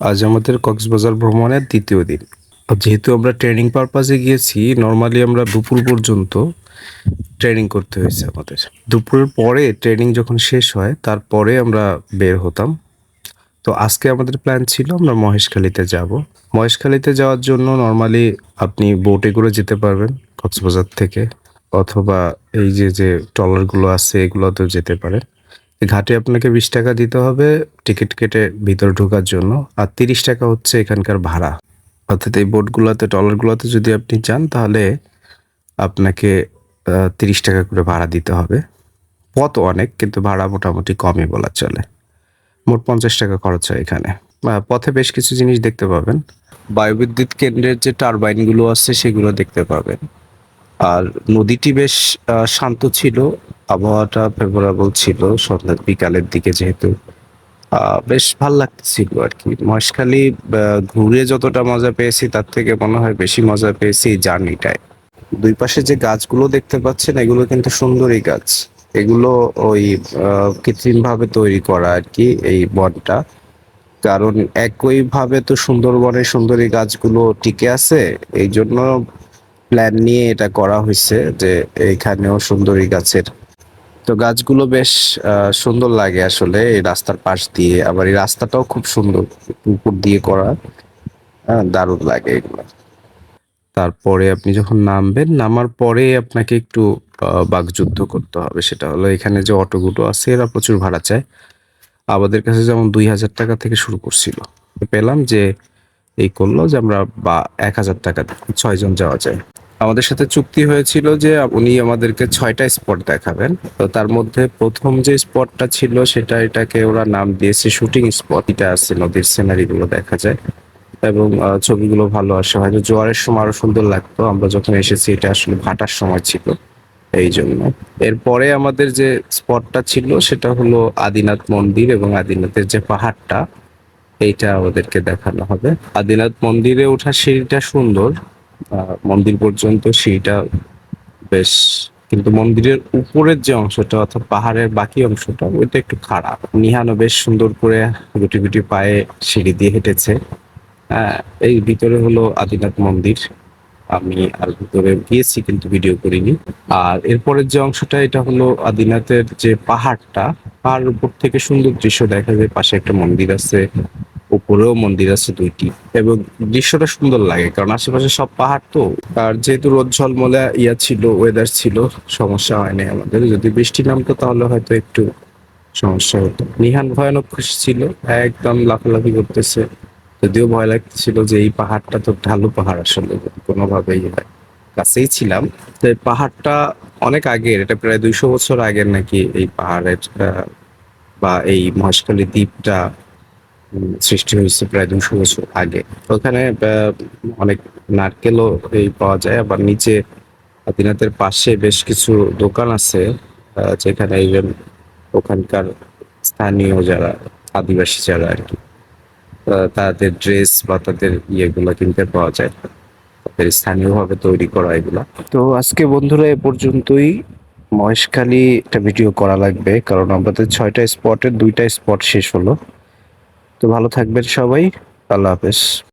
আজ আমাদের কক্সবাজার ভ্রমণের ২য় দিন। যেহেতু আমরা ট্রেনিং পারপাসে গিয়েছি, নরমালি আমরা দুপুর পর্যন্ত ট্রেনিং করতে হয়েছে আমাদের। দুপুরের পরে ট্রেনিং যখন শেষ হয়, তারপরে আমরা বের হতাম। তো আজকে আমাদের প্ল্যান ছিল আমরা মহেশখালীতে যাবো। মহেশখালীতে যাওয়ার জন্য নরমালি আপনি বোটে করে যেতে পারবেন কক্সবাজার থেকে, অথবা এই যে ট্রলারগুলো আছে এগুলোতেও যেতে পারেন। ঘাটে আপনাকে ৳২০ দিতে হবে টিকিট কেটে ভিতরে ঢোকার জন্য। আর ৳৩০ হচ্ছে এখানকার ভাড়া। অর্থাৎ এই বোটগুলাতে, ট্রলারগুলাতে যদি আপনি যান তাহলে আপনাকে ৳৩০ করে ভাড়া দিতে হবে। পথ অনেক, কিন্তু ভাড়া মোটামুটি কমই বলা চলে। মোট ৳৫০ খরচ হয় এখানে। পথে বেশ কিছু জিনিস দেখতে পাবেন। বায়ুবিদ্যুৎ কেন্দ্রের যে টারবাইনগুলো আছে সেগুলো দেখতে পাবেন। আর নদীটি বেশ শান্ত ছিল। আবহাওয়াটা ফেভারেবল ছিল সন্ধ্যা বিকালের দিকে, যেহেতু বেশ ভাল লাগতেছিল আরকি। মহেশখালী ঘুরে যতটা মজা পেয়েছি তার থেকে মনে হয় বেশি মজা পেয়েছি এই জার্নিটায়। ২ পাশে যে গাছগুলো দেখতে পাচ্ছেন এগুলো কিন্তু সুন্দরী গাছ। এগুলো ওই কৃত্রিমভাবে তৈরি করা আরকি এই বনটা। কারণ একইভাবে তো সুন্দরবনের সুন্দরী গাছগুলো টিকে আছে। এইজন্য প্ল্যান নিয়ে এটা করা হইছে যে এইখানেও সুন্দরী গাছের, তো গাছগুলো বেশ সুন্দর লাগে আসলে এই রাস্তার পাশ দিয়ে। আবার এই রাস্তাটাও খুব সুন্দর, উপর দিয়ে করা। দারুণ লাগে এগুলো। তারপরে আপনি যখন নামবেন, নামার পরে আপনাকে একটু বাকযুদ্ধ করতে হবে। সেটা হলো এখানে যে অটোগুলো আছে এরা প্রচুর ভাড়া চায়। আমাদের কাছে যেমন ৳২,০০০ থেকে শুরু করছিল। পেলাম যে এই করলো যে আমরা ১,০০০ ৬ জন যাওয়া যায়। আমাদের সাথে চুক্তি হয়েছিল যে উনি আমাদেরকে ৬টা স্পট দেখাবেন। তো তার মধ্যে ১ম যে স্পটটা ছিল সেটা, এটাকে ওরা নাম দিয়েছে শুটিং স্পট। এটা আছে, নদীর সিনারি গুলো দেখা যায় এবং ছবিগুলো ভালো আসে। হয়তো জোয়ারের সময় আরো সুন্দর লাগতো। আমরা যখন এসেছি এটা আসলে ভাটার সময় ছিল, এইজন্য। এরপরে আমাদের যে স্পটটা ছিল সেটা হলো আদিনাথ মন্দির এবং আদিনাথের যে পাহাড়টা, এইটা আমাদেরকে দেখানো হবে। আদিনাথ মন্দিরে ওঠার সিঁড়িটা সুন্দর। মন্দির পর্যন্ত সিঁড়িটা বেশ, কিন্তু মন্দিরের উপরের যে অংশটা অর্থাৎ পাহাড়ের বাকি অংশটা ওইটা একটু খারাপ। নিহানও বেশ সুন্দর করে গুটি গুটি পায়ে সিঁড়ি দিয়ে হেঁটেছে। হ্যাঁ, এই ভিতরে হলো আদিনাথ মন্দির। আমি আর ভিতরে গিয়েছি কিন্তু ভিডিও করিনি। আর এরপরের যে অংশটা এটা হলো আদিনাথের যে পাহাড়টা, পাহাড়ের উপর থেকে সুন্দর দৃশ্য দেখা যায়। পাশে একটা মন্দির আছে, উপরেও মন্দির আছে ২টি, এবং দৃশ্যটা সুন্দর লাগে কারণ আশেপাশে সব পাহাড় তো। আর যেহেতু রোদ ঝলমলে ছিল, ওয়েদার ছিল, সমস্যা হয়নি আমাদের। যদি বৃষ্টি নামতো তাহলে হয়তো একটু সমস্যা হতো। নিহান ভয়ানক খুশি ছিল, একদম লাফালাফি করতেছে। যদিও ভয় লাগছিল যে এই পাহাড়টা তো ঢালু পাহাড়, আসলে কোনোভাবেই হয়। কাছেই ছিলাম। তো এই পাহাড়টা অনেক আগের, এটা প্রায় ২০০ বছর আগের নাকি এই পাহাড়ের বা এই মহেশখালী দ্বীপটা সৃষ্টি হয়েছে প্রায় ২০০ বছর আগে। ওখানে অনেক নারকেলও পাওয়া যায়। আবার নিচে আদিনাথের পাশে বেশ কিছু দোকান আছে, যেখানে ইভেন ওখানকার স্থানীয় যারা আদিবাসী যারা আরকি, তাদের ড্রেস বা তাদের ইয়েগুলা কিনতে পাওয়া যায়। তাদের স্থানীয়ভাবে তৈরি করা এগুলা। তো আজকে বন্ধুরা এ পর্যন্তই। মহেশখালী একটা ভিডিও করা লাগবে কারণ আমাদের ৬টা স্পটের ২টা স্পট শেষ হলো। তো ভালো থাকবেন সবাই। আল্লাহ হাফেজ।